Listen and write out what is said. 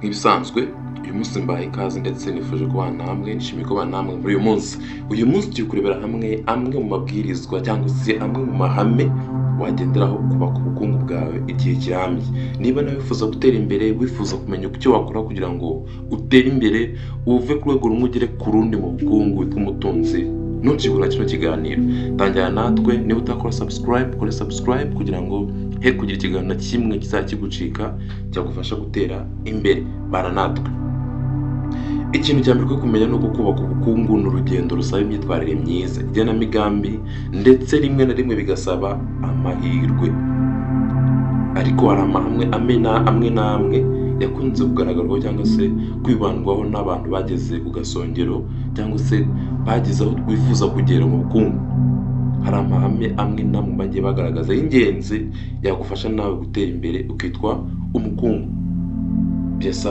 Nk'ibisanzwe uyu munsi mbahaye ikaze ndetse nifuje kubana namwe, nishimiye kubana namwe muri uyu munsi. Uyu munsi tugiye kurebera hamwe amwe mu mabwirizwa cyangwa se amwe mu mahame wagenderaho kubaka ubukungu bwawe igihe kirambye. Niba nawe wifuza gutera imbere, wifuza kumenya icyo wakora kugira ngo utere imbere, uve ku rwego rumwe ugere ku rundi mu bukungu bw'umutunzi, ntukigura kino kiganiro. Tangira natwe, niba utakora subscribe, kore subscribe kugira ngo he kugira ikiganiro na kimwe kizajya kigucika cyagufasha gutera imbere. Bana natwe. Ikintu cya mbere cyo kumenya ni uko kubaka ubukungu ni urugendo rusaba imyitwarire myiza, igenamigambi ndetse rimwe na rimwe bigasaba amahirwe. Ariko hari amahame amwe n'amwe yakunze kugaragarwaho cyangwa se kwibandwaho n'abantu bageze ku gasongero cyangwa se bageze aho twifuza kugera mu bukungu. Hari amahame amwe n'amwe bagiye bagaragaza y'ingenzi yagufasha nawe gutera imbere ukitwa umukungu. Byasaba